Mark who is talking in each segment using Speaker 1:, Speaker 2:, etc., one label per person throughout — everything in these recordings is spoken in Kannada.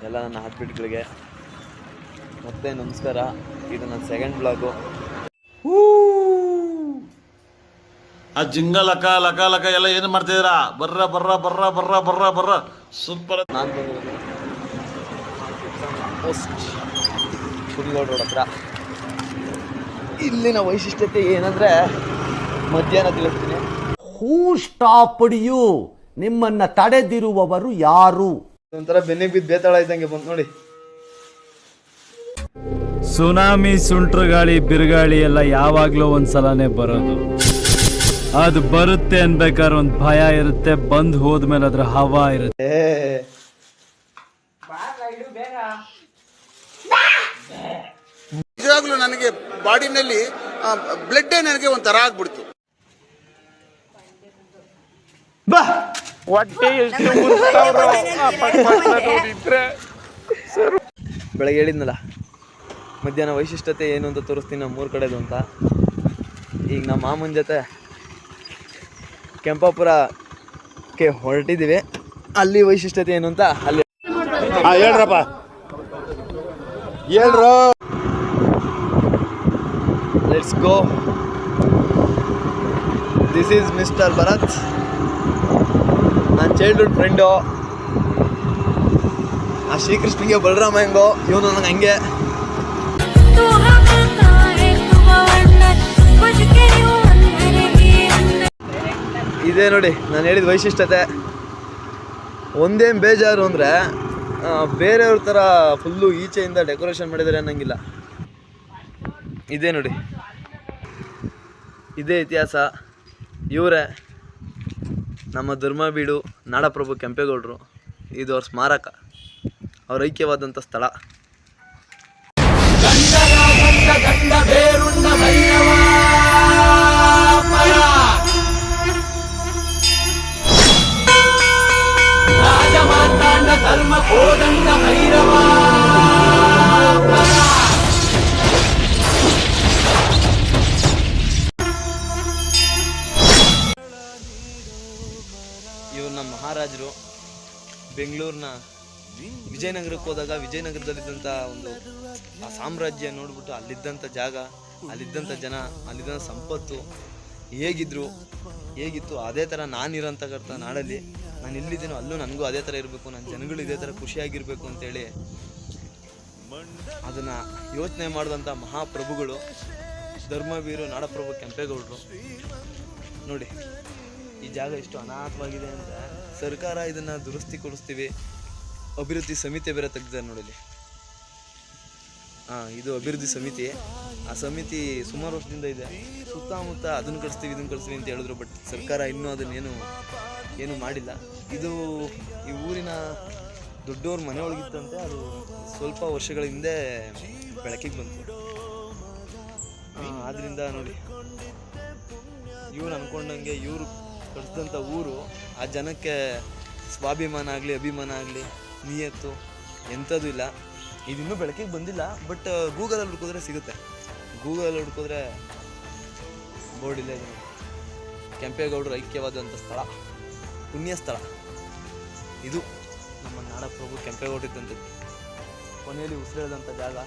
Speaker 1: ಎಲ್ಲ ನನ್ನ ಹಾರ್ಟ್ಬೀಟ್ಗಳಿಗೆ ಮತ್ತೆ ನಮಸ್ಕಾರ. ಇದು ನನ್ನ ಸೆಕೆಂಡ್ ಬ್ಲಾಗು.
Speaker 2: ಆ ಜಿಂಗ ಲಕ ಲಕ ಲಕ ಎಲ್ಲ ಏನು ಮಾಡ್ತಿದ್ದೀರಾ? ಬರ್ರ ಬರ್ರ ಬರ್ರ ಬರ್ರ ಬರ್ರ ಬರ್ರ ಸೂಪರ್.
Speaker 1: ನಾನು ಬಂದಿರೋದು ಪೋಸ್ಟ್ ಕುಡಿಗೋಡ್ ರೋಡ್ ಹತ್ರ. ಇಲ್ಲಿನ ವೈಶಿಷ್ಟ್ಯತೆ ಏನಂದರೆ ಮಧ್ಯಾಹ್ನ ತಿಳಿಸ್ತೀನಿ.
Speaker 3: ಹೂ ಸ್ಟಾಪ್ಡ್ ಯು? ನಿಮ್ಮನ್ನ ತಡೆದಿರುವವರು ಯಾರು?
Speaker 1: ಒಂಥರ ಬೆನ್ನಿಗೆ ಬಿದ್ದು ಬೇತಾಳ ಇದ್ದಂಗೆ ಬಂತು ನೋಡಿ.
Speaker 4: ಸುನಾಮಿ, ಸುಂಟ್ರ ಗಾಳಿ, ಬಿರುಗಾಳಿ ಎಲ್ಲ ಯಾವಾಗ್ಲೂ ಒಂದ್ಸಲನೇ ಬರೋದು. ಅದು ಬರುತ್ತೆ ಅನ್ಬೇಕಾದ್ರೆ ಒಂದು ಭಯ ಇರುತ್ತೆ, ಬಂದ್ ಹೋದ್ಮೇಲೆ ಅದ್ರ ಹವಾ ಇರುತ್ತೆ.
Speaker 5: ನಿಜವಾಗ್ಲೂ ನನಗೆ ಬಾಡಿನಲ್ಲಿ ಬ್ಲಡ್ ನನಗೆ ಒಂಥರ ಆಗ್ಬಿಡ್ತು.
Speaker 1: ಬೆಳಗ್ಗೆ ಹೇಳಿದ್ನಲ್ಲ ಮಧ್ಯಾಹ್ನ ವೈಶಿಷ್ಟ್ಯತೆ ಏನು ಅಂತ ತೋರಿಸ್ತೀನಿ ನಮ್ಮ 3 ಕಡೆದು ಅಂತ. ಈಗ ನಮ್ಮ ಮಾಮನ ಜೊತೆ ಕೆಂಪಾಪುರಕ್ಕೆ ಹೊರಟಿದ್ದೀವಿ. ಅಲ್ಲಿ ವೈಶಿಷ್ಟ್ಯತೆ ಏನು ಅಂತ ಅಲ್ಲಿ
Speaker 5: ಹೇಳ್ರಪ್ಪ, ಹೇಳ್ರು.
Speaker 1: Let's go. This is mister Bharat, ನನ್ನ ಚೈಲ್ಡ್ಹುಡ್ ಫ್ರೆಂಡು. ಆ ಶ್ರೀಕೃಷ್ಣಗೆ ಬಲರಾಮ ಹೆಂಗೋ ಇವನು ನನಗೆ ಹಂಗೆ. ಇದೇ ನೋಡಿ ನಾನು ಹೇಳಿದ ವೈಶಿಷ್ಟ್ಯತೆ. ಒಂದೇನು ಬೇಜಾರು ಅಂದರೆ ಬೇರೆಯವ್ರ ಥರ ಫುಲ್ಲು ಈಚೆಯಿಂದ ಡೆಕೋರೇಷನ್ ಮಾಡಿದ್ದಾರೆ ಅನ್ನಂಗಿಲ್ಲ. ಇದೇ ನೋಡಿ, ಇದೇ ಇತಿಹಾಸ. ಇವರೇ ನಮ್ಮ ಧರ್ಮಬೀಡು ನಾಡಪ್ರಭು ಕೆಂಪೇಗೌಡರು. ಇದು ಅವ್ರ ಸ್ಮಾರಕ, ಅವ್ರ ಐಕ್ಯವಾದಂಥ ಸ್ಥಳ. ಇವ್ರು ನಮ್ಮ ಮಹಾರಾಜರು. ಬೆಂಗಳೂರಿನ ವಿಜಯನಗರಕ್ಕೆ ಹೋದಾಗ ವಿಜಯನಗರದಲ್ಲಿದ್ದಂಥ ಒಂದು ಆ ಸಾಮ್ರಾಜ್ಯ ನೋಡ್ಬಿಟ್ಟು ಅಲ್ಲಿದ್ದಂಥ ಜಾಗ, ಅಲ್ಲಿದ್ದಂಥ ಜನ, ಅಲ್ಲಿದ್ದಂಥ ಸಂಪತ್ತು ಹೇಗಿತ್ತು ಅದೇ ಥರ ನಾನಿರೋಂಥ ನಾಡಲ್ಲಿ ನಾನು ಎಲ್ಲಿದ್ದೀನೋ ಅಲ್ಲೂ ನನಗೂ ಅದೇ ಥರ ಇರಬೇಕು, ನನ್ನ ಜನಗಳು ಇದೇ ಥರ ಖುಷಿಯಾಗಿರಬೇಕು ಅಂತೇಳಿ ಅದನ್ನು ಯೋಚನೆ ಮಾಡಿದಂಥ ಮಹಾಪ್ರಭುಗಳು ಧರ್ಮವೀರು ನಾಡಪ್ರಭು ಕೆಂಪೇಗೌಡರು. ನೋಡಿ ಈ ಜಾಗ ಎಷ್ಟು ಅನಾಥವಾಗಿದೆ ಅಂತ ಸರ್ಕಾರ ಇದನ್ನು ದುರಸ್ತಿಗೊಳಿಸ್ತೀವಿ, ಅಭಿವೃದ್ಧಿ ಸಮಿತಿ ಬೇರೆ ತೆಗ್ದಿದ್ದಾರೆ ನೋಡಿ. ಇದು ಅಭಿವೃದ್ಧಿ ಸಮಿತಿ. ಆ ಸಮಿತಿ ಸುಮಾರು ವರ್ಷದಿಂದ ಇದೆ. ಸುತ್ತಮುತ್ತ ಅದನ್ನು ಕಳಿಸ್ತೀವಿ ಇದನ್ನು ಕಳಿಸ್ತೀವಿ ಅಂತ ಹೇಳಿದ್ರು, ಬಟ್ ಸರ್ಕಾರ ಇನ್ನೂ ಅದನ್ನೇನು ಮಾಡಿಲ್ಲ. ಇದು ಈ ಊರಿನ ದೊಡ್ಡವ್ರ ಮನೆ ಒಳಗಿತ್ತಂತೆ. ಅದು ಸ್ವಲ್ಪ ವರ್ಷಗಳ ಹಿಂದೆ ಬೆಳಕಿಗೆ ಬಂತು. ಆದ್ದರಿಂದ ನೋಡಿ, ಇವ್ರು ಅಂದ್ಕೊಂಡಂಗೆ ಇವರು ಕಳಿಸಿದಂಥ ಊರು ಆ ಜನಕ್ಕೆ ಸ್ವಾಭಿಮಾನ ಆಗಲಿ ಅಭಿಮಾನ ಆಗಲಿ ನಿಯತ್ತು ಎಂಥದ್ದು ಇಲ್ಲ. ಇದಿನ್ನೂ ಬೆಳಕಿಗೆ ಬಂದಿಲ್ಲ, ಬಟ್ ಗೂಗಲಲ್ಲಿ ಹುಡ್ಕೋದ್ರೆ ಸಿಗುತ್ತೆ. ಗೂಗಲಲ್ಲಿ ಹುಡ್ಕೋದ್ರೆ ಬೋರ್ಡ್ ಇಲ್ಲ. ಇದು ಕೆಂಪೇಗೌಡರು ಐಕ್ಯವಾದಂಥ ಸ್ಥಳ, ಪುಣ್ಯ ಸ್ಥಳ. ಇದು ನಮ್ಮ ನಾಡಪ್ರಭು ಕೆಂಪೇಗೌಡರಿದ್ದಂಥದ್ದು ಕೊನೆಯಲ್ಲಿ ಉಸಿರೆಳೆದಂಥ ಜಾಗ.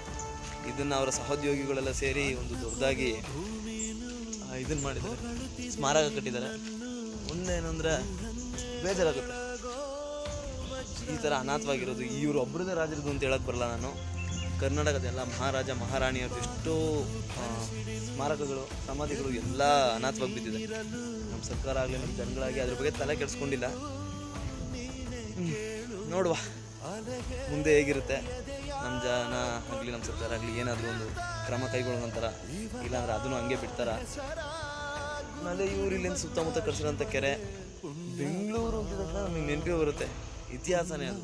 Speaker 1: ಇದನ್ನು ಅವರ ಸಹೋದ್ಯೋಗಿಗಳೆಲ್ಲ ಸೇರಿ ಒಂದು ದೊಡ್ಡದಾಗಿ ಇದನ್ನು ಮಾಡಿದ್ದಾರೆ, ಸ್ಮಾರಕ ಕಟ್ಟಿದ್ದಾರೆ. ಒಂದೇನಂದರೆ ಬೇಜಾರಾಗುತ್ತೆ ಈ ಥರ ಅನಾಥವಾಗಿರೋದು. ಇವರು ಒಬ್ಬರದೇ ರಾಜರದು ಅಂತ ಹೇಳಕ್ಕೆ ಬರಲ್ಲ ನಾನು. ಕರ್ನಾಟಕದ ಎಲ್ಲ ಮಹಾರಾಜ ಮಹಾರಾಣಿಯವ್ರದ್ದು ಎಷ್ಟೋ ಸ್ಮಾರಕಗಳು, ಸಮಾಧಿಗಳು ಎಲ್ಲ ಅನಾಥವಾಗಿ ಬಿದ್ದಿದೆ. ನಮ್ಮ ಸರ್ಕಾರ ಆಗಲಿ ನಮ್ಮ ಜನಗಳಾಗಿ ಅದ್ರ ಬಗ್ಗೆ ತಲೆ ಕೆಡಿಸ್ಕೊಂಡಿಲ್ಲ. ನೋಡುವ ಮುಂದೆ ಹೇಗಿರುತ್ತೆ. ನಮ್ಮ ಜನ ಆಗಲಿ ನಮ್ಮ ಸರ್ಕಾರ ಆಗಲಿ ಏನಾದರೂ ಒಂದು ಕ್ರಮ ಕೈಗೊಳ್ಳೋಂತಾರ, ಇಲ್ಲಾಂದ್ರೆ ಅದನ್ನು ಹಂಗೆ ಬಿಡ್ತಾರ. ಆಮೇಲೆ ಇವ್ರು ಇಲ್ಲಿಂದ ಸುತ್ತಮುತ್ತ ಕಟ್ಸಿರೋಂಥ ಕೆರೆ. ಬೆಂಗಳೂರು ಅಂತ ತಕ್ಷಣ ನಮಗೆ ನೆನಪೇ ಬರುತ್ತೆ. ಇತಿಹಾಸನೇ ಅದು,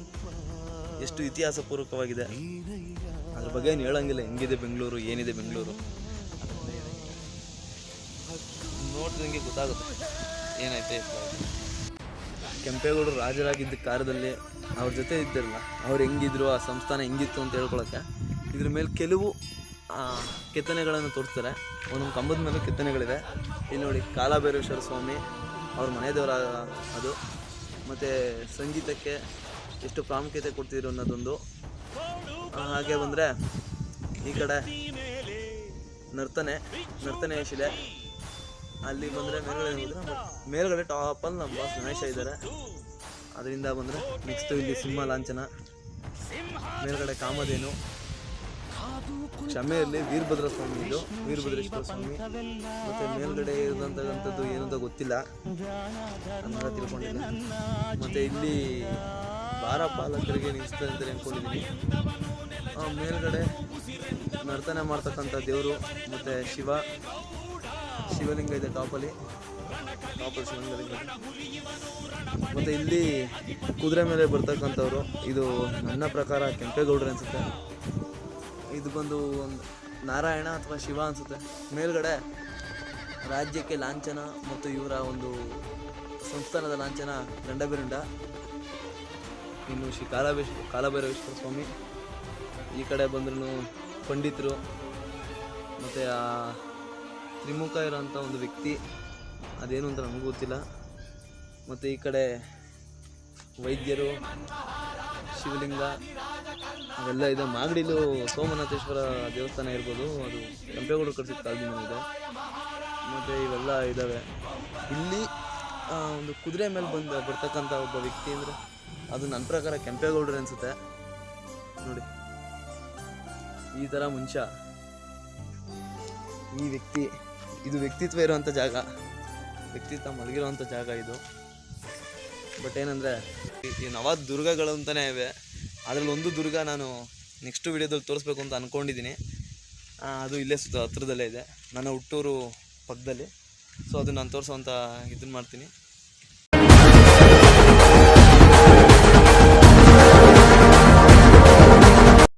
Speaker 1: ಎಷ್ಟು ಇತಿಹಾಸ ಪೂರ್ವಕವಾಗಿದೆ. ಅದ್ರ ಬಗ್ಗೆ ಏನು ಹೇಳಂಗಿಲ್ಲ. ಹೆಂಗಿದೆ ಬೆಂಗಳೂರು, ಏನಿದೆ ಬೆಂಗಳೂರು ನೋಡ್ದಂಗೆ ಗೊತ್ತಾಗುತ್ತೆ ಏನಾಯ್ತು. ಕೆಂಪೇಗೌಡರು ರಾಜರಾಗಿದ್ದ ಕಾಲದಲ್ಲಿ ಅವ್ರ ಜೊತೆ ಇದ್ದಿರಲ್ಲ, ಅವ್ರು ಹೆಂಗಿದ್ರು, ಆ ಸಂಸ್ಥಾನ ಹೆಂಗಿತ್ತು ಅಂತ ಹೇಳ್ಕೊಳಕ್ಕೆ ಇದ್ರ ಮೇಲೆ ಕೆಲವು ಕೆತ್ತನೆಗಳನ್ನು ತೋರಿಸ್ತಾರೆ. ಒಂದೊಂದು ಕಂಬದ ಮೇಲೆ ಕೆತ್ತನೆಗಳಿವೆ. ಇಲ್ಲಿ ನೋಡಿ, ಕಾಲಭೈರೇಶ್ವರ ಸ್ವಾಮಿ ಅವ್ರ ಮನೆ ದೇವರ ಅದು. ಮತ್ತು ಸಂಗೀತಕ್ಕೆ ಎಷ್ಟು ಪ್ರಾಮುಖ್ಯತೆ ಕೊಡ್ತಿದ್ರು ಅನ್ನೋದೊಂದು. ಹಾಗೆ ಬಂದರೆ ಈ ಕಡೆ ನರ್ತನೆ ಶಿಲೆ, ಅಲ್ಲಿ ಬಂದರೆ ಮೇಲ್ಗಡೆ ಹೋದರೆ ಮೇಲ್ಗಡೆ ಟಾಪಲ್ಲಿ ನಮ್ಮ ಬಾಸ್ ಗಣೇಶ ಇದ್ದಾರೆ. ಅದರಿಂದ ಬಂದರೆ ನೆಕ್ಸ್ಟು ಇಲ್ಲಿ ಸಿಂಹ ಲಾಂಛನ, ಮೇಲ್ಗಡೆ ಕಾಮಧೇನು, ಕ್ಷಮೆಯಲ್ಲಿ ವೀರಭದ್ರ ಸ್ವಾಮಿ, ಇದು ವೀರಭದ್ರೇಶ್ವರ ಸ್ವಾಮಿ. ಮತ್ತು ಮೇಲ್ಗಡೆ ಇರೋದಂಥದ್ದು ಏನಂತ ಗೊತ್ತಿಲ್ಲ, ಅನ್ನೋದ ತಿಳ್ಕೊಂಡಿಲ್ಲ. ಮತ್ತು ಇಲ್ಲಿ ಭಾರ ಪಾಲಕರಿಗೆ ನಿಲ್ಲಿಸ್ತಾರೆ ಅಂತ ಅಂದ್ಕೊಂಡಿದ್ದೀನಿ. ಮೇಲ್ಗಡೆ ನರ್ತನೆ ಮಾಡ್ತಕ್ಕಂಥ ದೇವರು, ಮತ್ತು ಶಿವಲಿಂಗ ಇದೆ ಟಾಪಲ್ಲಿ ಶಿವಲಿಂಗ. ಮತ್ತು ಇಲ್ಲಿ ಕುದುರೆ ಮೇಲೆ ಬರ್ತಕ್ಕಂಥವ್ರು, ಇದು ನನ್ನ ಪ್ರಕಾರ ಕೆಂಪೇಗೌಡರು ಅನಿಸುತ್ತೆ. ಇದು ಬಂದು ಒಂದು ನಾರಾಯಣ ಅಥವಾ ಶಿವ ಅನಿಸುತ್ತೆ. ಮೇಲ್ಗಡೆ ರಾಜ್ಯಕ್ಕೆ ಲಾಂಛನ ಮತ್ತು ಇವರ ಒಂದು ಸಂಸ್ಥಾನದ ಲಾಂಛನ ದಂಡಬಿರುಂಡ. ಇನ್ನು ಶ್ರೀ ಕಾಲಭೈರವೇಶ್ವರ ಸ್ವಾಮಿ. ಈ ಕಡೆ ಬಂದ್ರೂ ಪಂಡಿತರು, ಮತ್ತು ಆ ತ್ರಿಮುಖ ಇರೋಂಥ ಒಂದು ವ್ಯಕ್ತಿ, ಅದೇನು ಅಂತ ನನಗೂ ಗೊತ್ತಿಲ್ಲ. ಮತ್ತು ಈ ಕಡೆ ವೈದ್ಯರು, ಶಿವಲಿಂಗ ಅವೆಲ್ಲ ಇದೆ. ಮಾಗಡಿಲು ಸೋಮನಾಥೇಶ್ವರ ದೇವಸ್ಥಾನ ಇರ್ಬೋದು, ಅದು ಕೆಂಪೇಗೌಡರು ಕಟ್ಟಿಸಿದ ಕಾಲದಿಂದ ಇದೆ. ಮತ್ತು ಇವೆಲ್ಲ ಇದ್ದಾವೆ. ಇಲ್ಲಿ ಒಂದು ಕುದುರೆ ಮೇಲೆ ಬರ್ತಕ್ಕಂಥ ಒಬ್ಬ ವ್ಯಕ್ತಿ ಅಂದರೆ ಅದು ನನ್ನ ಪ್ರಕಾರ ಕೆಂಪೇಗೌಡರು ಅನಿಸುತ್ತೆ. ನೋಡಿ, ಈ ಥರ ಮನುಷ್ಯ, ಈ ವ್ಯಕ್ತಿ, ಇದು ವ್ಯಕ್ತಿತ್ವ ಇರುವಂಥ ಜಾಗ, ವ್ಯಕ್ತಿತ್ವ ಮಲಗಿರುವಂಥ ಜಾಗ ಇದು. ಬಟ್ ಏನಂದರೆ ಈ ನವದುರ್ಗಗಳು ಅಂತಲೇ ಇವೆ. ಅದರಲ್ಲಿ ಒಂದು ದುರ್ಗ ನಾನು ನೆಕ್ಸ್ಟ್ ವೀಡಿಯೋದಲ್ಲಿ ತೋರಿಸ್ಬೇಕು ಅಂತ ಅಂದ್ಕೊಂಡಿದ್ದೀನಿ. ಅದು ಇಲ್ಲೇ ಹತ್ರದಲ್ಲೇ ಇದೆ, ನನ್ನ ಹುಟ್ಟೂರು ಪಕ್ಕದಲ್ಲಿ. ಸೊ ಅದು ನಾನು ತೋರಿಸೋವಂಥ ಇದನ್ನು ಮಾಡ್ತೀನಿ.